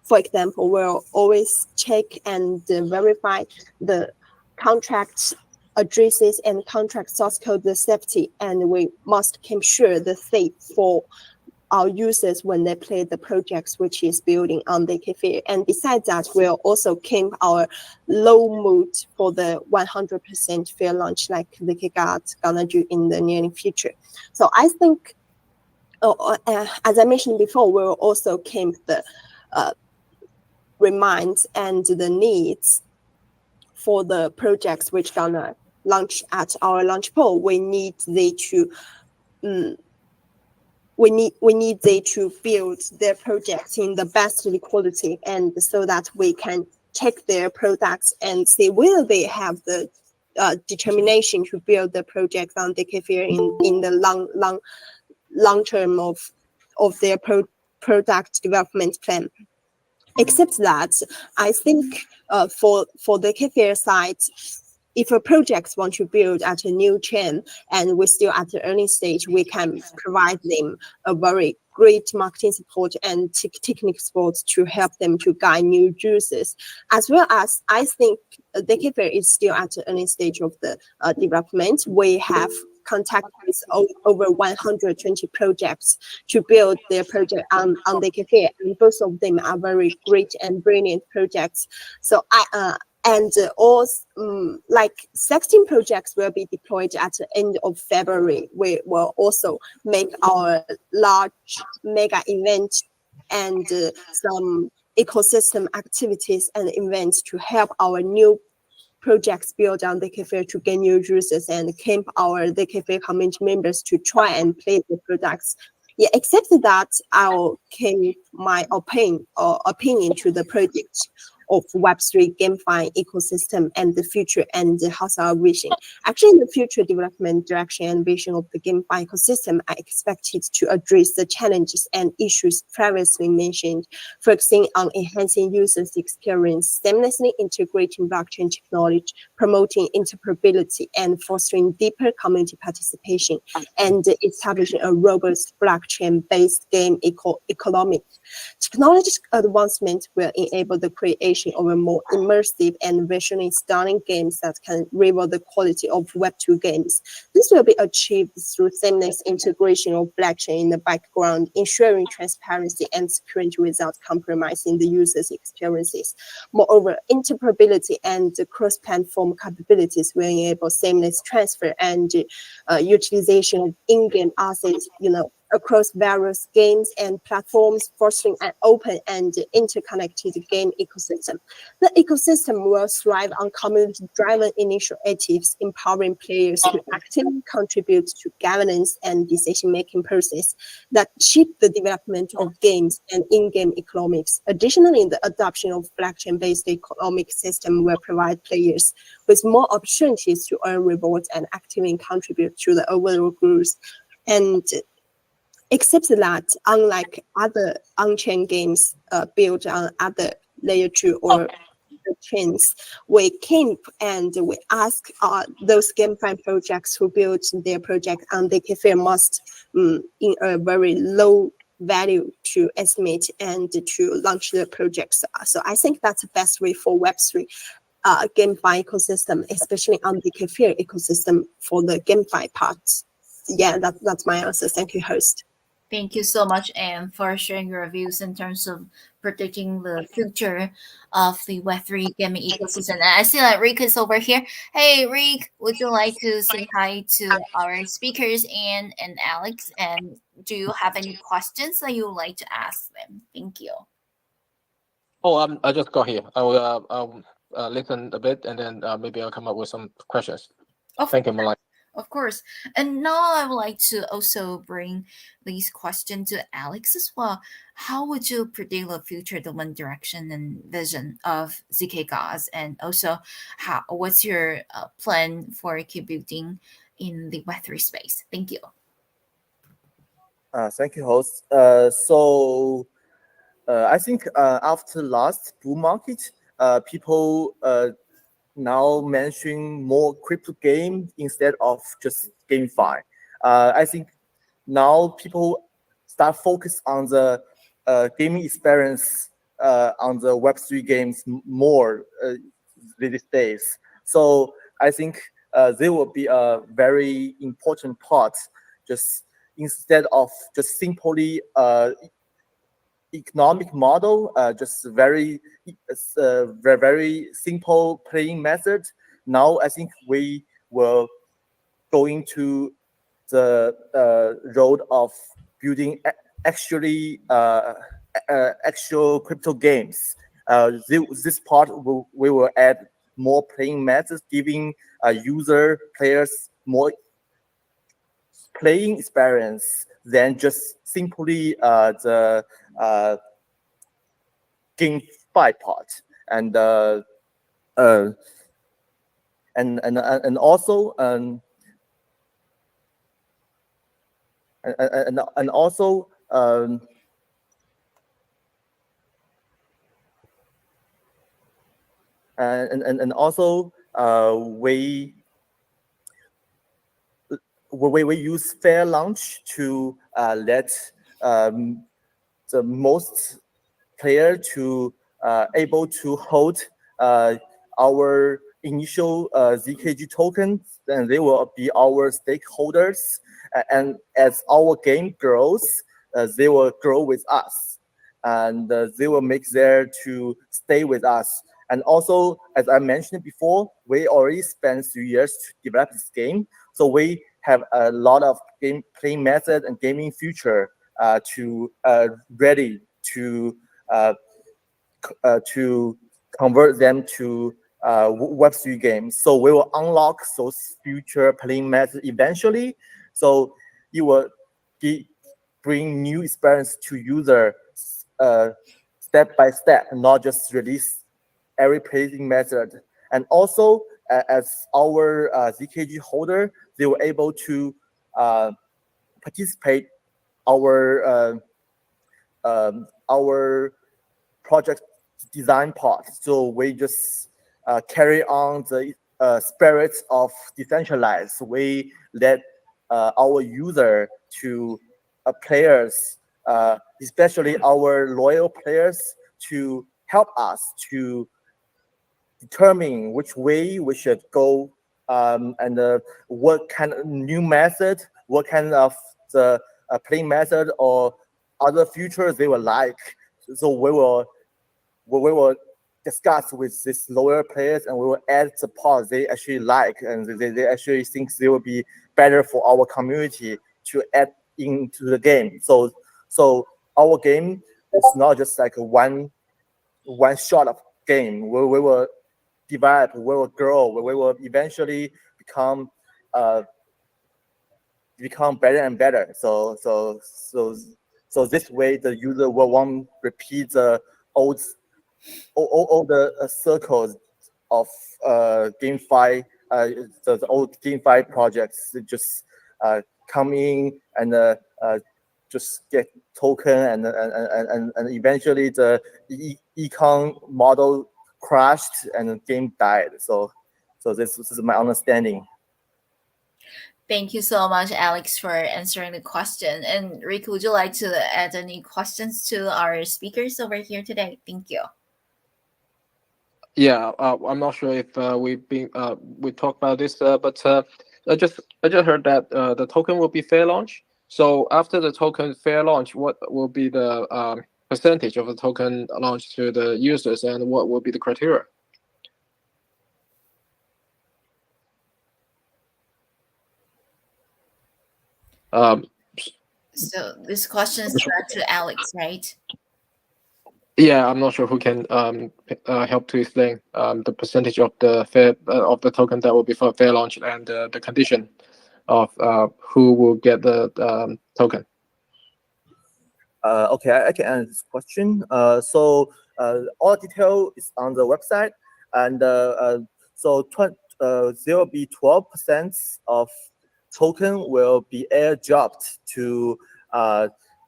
For example, we'll always check and verify the contract addresses and contract source code, the safety, and we must keep sure the safe for our users when they play the projects which is building on ZK Fair. And besides that, we'll also keep our low mood for the 100% fair launch like ZK Gods gonna do in the near future. So I think, as I mentioned before, we'll also keep the reminds and the needs for the projects which gonna launch at our launch pool. We need they to build their projects in the best quality, and so that we can check their products and see whether they have the determination to build the projects on ZK Fair in the long term of their product development plan. Except that, I think for the ZK Fair side, if a project want to build at a new chain and we're still at the early stage, we can provide them a very great marketing support and technical support to help them to guide new users. As well as, I think ZK Fair is still at the early stage of the development. We have contact with over 120 projects to build their project on ZK Fair, and both of them are very great and brilliant projects. So all like 16 projects will be deployed at the end of February. We will also make our large mega event and some ecosystem activities and events to help our new projects build on ZK Fair to gain new users and keep our ZK Fair community members to try and play the products. Yeah, except that I'll keep my opinion to the project. of Web3 GameFi ecosystem and the future and how's our vision. Actually, the future development direction and vision of the GameFi ecosystem are expected to address the challenges and issues previously mentioned, focusing on enhancing users' experience, seamlessly integrating blockchain technology, promoting interoperability, and fostering deeper community participation, and establishing a robust blockchain-based game economy. Technological advancement will enable the creation of a more immersive and visually stunning games that can rival the quality of Web2 games. This will be achieved through seamless integration of blockchain in the background, ensuring transparency and security without compromising the user's experiences. Moreover, interoperability and cross-platform capabilities will enable seamless transfer and utilization of in-game assets, across various games and platforms, fostering an open and interconnected game ecosystem. The ecosystem will thrive on community-driven initiatives, empowering players to actively contribute to governance and decision-making process that shape the development of games and in-game economics. Additionally, the adoption of blockchain-based economic system will provide players with more opportunities to earn rewards and actively contribute to the overall growth. And except that, unlike other on-chain games built on other layer 2 or chains, we keep and we ask those GameFi projects who build their project on DKFair must in a very low value to estimate and to launch the projects. So I think that's the best way for Web3 GameFi ecosystem, especially on the DKFair ecosystem for the GameFi part. Yeah, that's my answer. Thank you, host. Thank you so much, Anne, for sharing your views in terms of predicting the future of the Web3 gaming ecosystem. And I see that Rick is over here. Hey, Rick, would you like to say hi to our speakers, Anne and Alex? And do you have any questions that you would like to ask them? Thank you. Oh, I just got here. I'll listen a bit, and then maybe I'll come up with some questions. Thank you, Malai. Of course. And now I would like to also bring these questions to Alex as well. How would you predict the future development direction and vision of ZK Gas? And also, what's your plan for keep building in the Web3 space? Thank you. Thank you, host. I think after last bull market, people now mentioning more crypto game instead of just GameFi. I think now people start focus on the gaming experience on the Web3 games more these days. So I think there will be a very important part, just instead of just simply economic model, just very simple playing method. Now I think we will going to the road of building actually actual crypto games. This part we will add more playing methods, giving players more playing experience than just simply the GameFi part, and also we use fair launch to let the most player to able to hold our initial ZKG tokens, then they will be our stakeholders. And as our game grows, they will grow with us, and they will make there to stay with us. And also, as I mentioned before, we already spent 3 years to develop this game, so we have a lot of game playing method and gaming future to ready to convert them to Web3 games. So we will unlock those future playing methods eventually. So you will bring new experience to user step by step, not just release every placing method. And also, as our ZKG holder, they were able to participate our project design part. So we just carry on the spirit of decentralized. We let our user to players, especially our loyal players, to help us to determine which way we should go, and what kind of new method, what kind of the playing method or other features they will like. So we will discuss with these loyal players, and we will add the parts they actually like, and they actually think they will be better for our community to add into the game. So our game is not just like a one shot of game. We will develop, we will grow, we will eventually become better and better. So this way the user will won't repeat the all the circles of GameFi, the old GameFi projects. Just come in and just get token, and eventually the econ model crashed and the game died. So this is my understanding. Thank you so much, Alex, for answering the question. And Rick, would you like to add any questions to our speakers over here today? Thank you. Yeah, I'm not sure if we talked about this, but I just heard that the token will be fair launch. So after the token fair launch, what will be the percentage of the token launch to the users, and what will be the criteria? So this question is back to Alex, right? Yeah, I'm not sure who can help to explain the percentage of the token that will be for fair launch, and the condition of who will get the token. Okay, I can answer this question. So all detail is on the website, and so there will be 12% of token will be airdropped to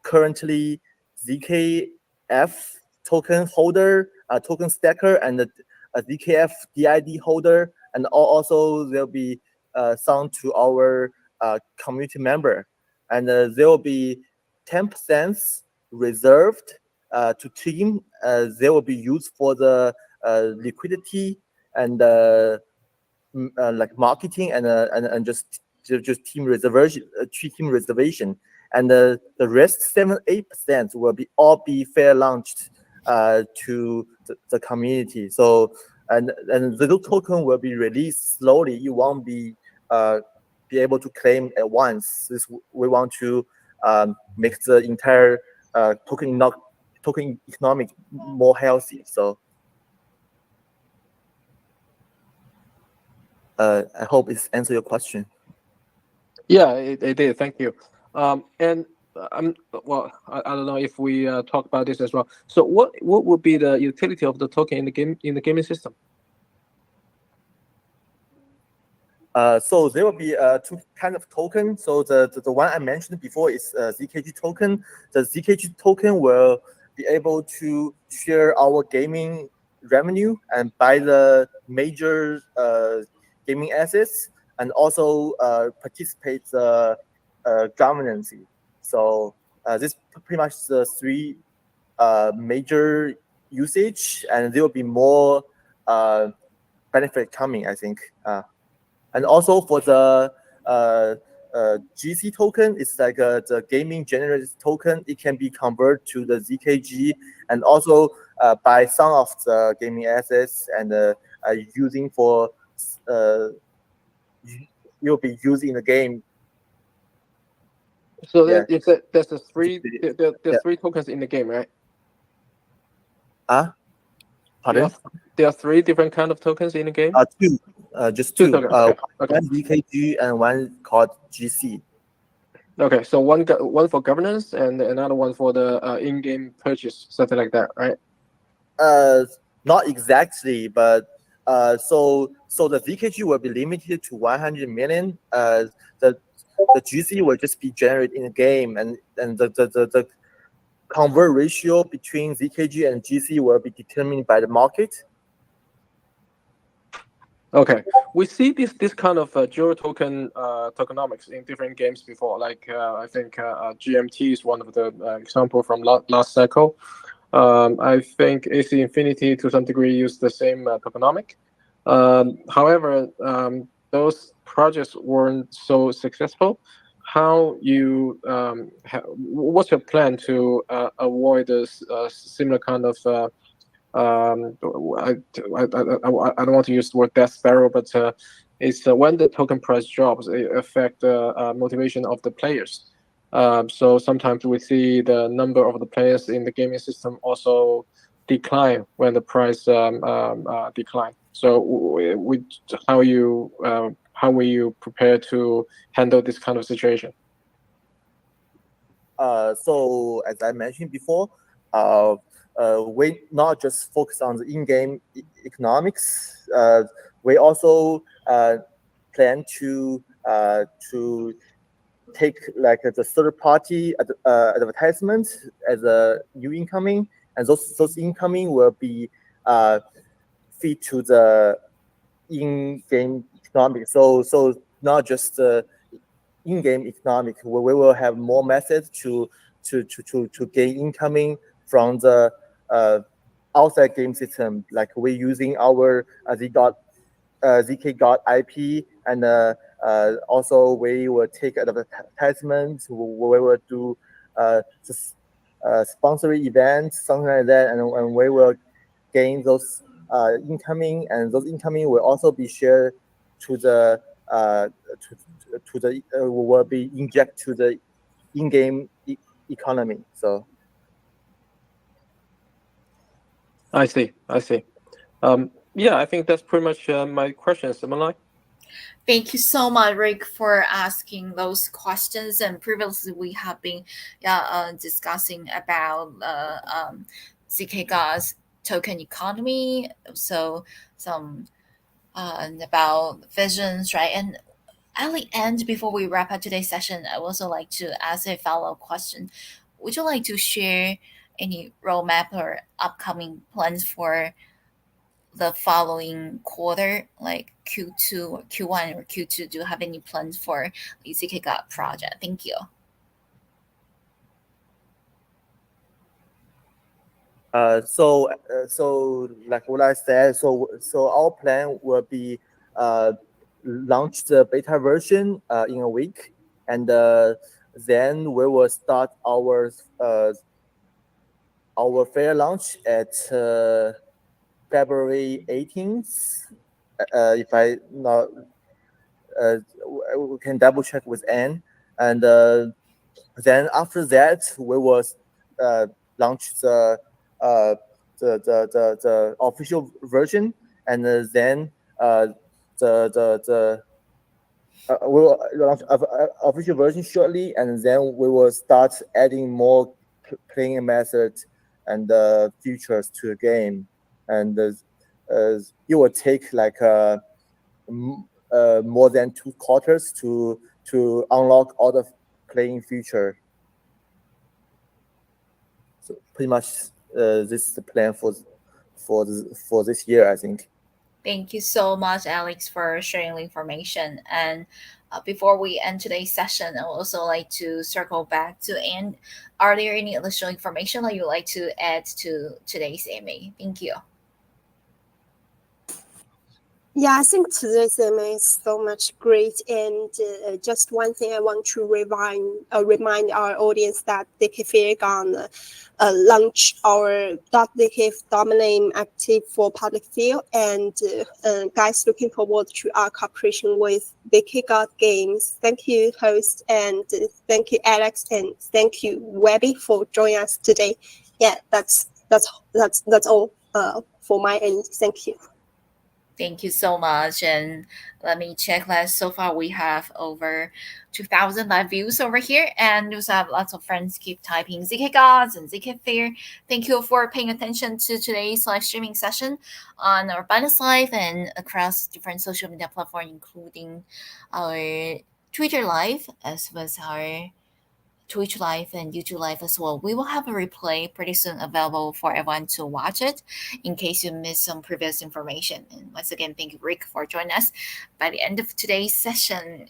currently ZKF token holder, token stacker, and a ZKF DID holder, and also there'll be some to our community member, and there will be 10% reserved to team. They will be used for the liquidity and like marketing and just team reservation, and the rest 7-8% will be fair launched to the community. So and the token will be released slowly. You won't be able to claim at once. We want to make the entire token economic more healthy. So I hope it's answered your question. Yeah, it did. Thank you. And well, I don't know if we talk about this as well. So what would be the utility of the token in the gaming system? So there will be two kind of token. So the one I mentioned before is ZKG token. The ZKG token will be able to share our gaming revenue and buy the major gaming assets, and also participate the governance. So this pretty much the three major usage, and there will be more benefit coming, I think. And also for the GC token, it's like the gaming generated token. It can be converted to the ZKG, and also buy some of the gaming assets, and using for you'll be using the game. So Yeah. there's the three three tokens in the game, right? Pardon? There are three different kind of tokens in the game. Two. Just two. Tokens. Okay. One ZKG and one called GC. Okay, so one for governance and another one for the in-game purchase, something like that, right? not exactly, but so the ZKG will be limited to 100 million. The GC will just be generated in the game, and the convert ratio between ZKG and GC will be determined by the market. Okay, we see this kind of zero token tokenomics in different games before. Like I think GMT is one of the example from last cycle. I think AC Infinity to some degree used the same tokenomic. However, those projects weren't so successful. How you what's your plan to avoid this similar kind of I don't want to use the word death spiral, but it's when the token price drops, it affects the motivation of the players. So sometimes we see the number of the players in the gaming system also decline when the price decline. So how will you prepare to handle this kind of situation? So as I mentioned before, we not just focus on the in-game economics. We also plan to take like the third-party advertisements as a new incoming, and those incoming will be feed to the in-game economics. So not just the in-game economic, we will have more methods to gain incoming from the outside game system, like we're using our ZK God IP, and also we will take advertisements, we will do sponsoring events, something like that, and we will gain those incoming, and those incoming will also be shared to the will be inject to the in-game economy. So I see. Yeah, I think that's pretty much my questions. Am I right? Thank you so much, Rick, for asking those questions. And previously, we have been discussing about ZKGA's token economy. So some about visions, right? And at the end, before we wrap up today's session, I would also like to ask a follow-up question. Would you like to share any roadmap or upcoming plans for the following quarter, like Q2 or Q1 or Q2? Do you have any plans for the ZKGAT project? Thank you. So like what I said, so our plan will be launch the beta version in a week, and then we will start our fair launch at February 18th. If I not, we can double check with Anne, and then after that we will launch the official version, and then we'll launch official version shortly, and then we will start adding more playing methods and features to the game, and it will take like more than 2 quarters to unlock all the playing feature. So pretty much this is the plan for this year, I think. Thank you so much, Alex, for sharing the information. And before we end today's session, I would also like to circle back to Anne. Are there any additional information that you'd like to add to today's AMA? Thank you. Yeah, I think today's AMA is so much great, and just one thing I want to remind our audience that DK gonna launch our .dk domain active for public field, and guys, looking forward to our cooperation with DK God Games. Thank you, host, and thank you, Alex, and thank you, Webby, for joining us today. Yeah, that's all for my end. Thank you. Thank you so much. And let me check that. So far, we have over 2,000 live views over here. And we also have lots of friends keep typing ZK Gods and ZK Fair. Thank you for paying attention to today's live streaming session on our Binance Live and across different social media platforms, including our Twitter Live, as well as our Twitch Live and YouTube Live as well. We will have a replay pretty soon available for everyone to watch it in case you missed some previous information. And once again, thank you, Rick, for joining us. By the end of today's session,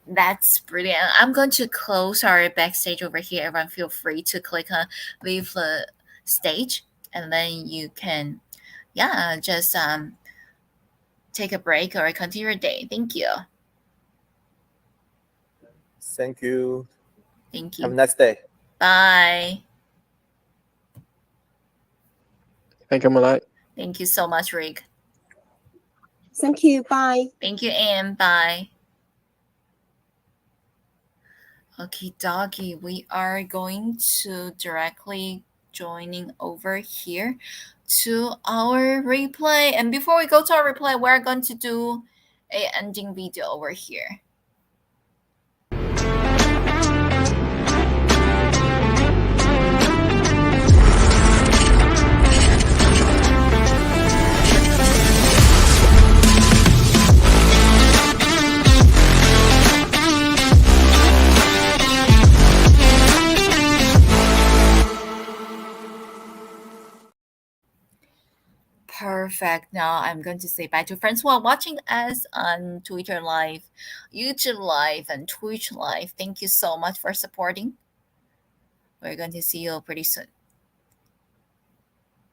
that's brilliant. I'm going to close our backstage over here. Everyone feel free to click on leave the stage and then you can, just take a break or continue your day. Thank you. Thank you. Thank Have a you. nice day. Bye. Thank you, Malai. Thank you so much, Rick. Thank you. Bye. Thank you, Anne. Bye. Okay, doggy, we are going to directly joining over here to our replay. And before we go to our replay, we're going to do a ending video over here. Perfect. Now I'm going to say bye to friends who are watching us on Twitter Live, YouTube Live, and Twitch Live. Thank you so much for supporting. We're going to see you pretty soon.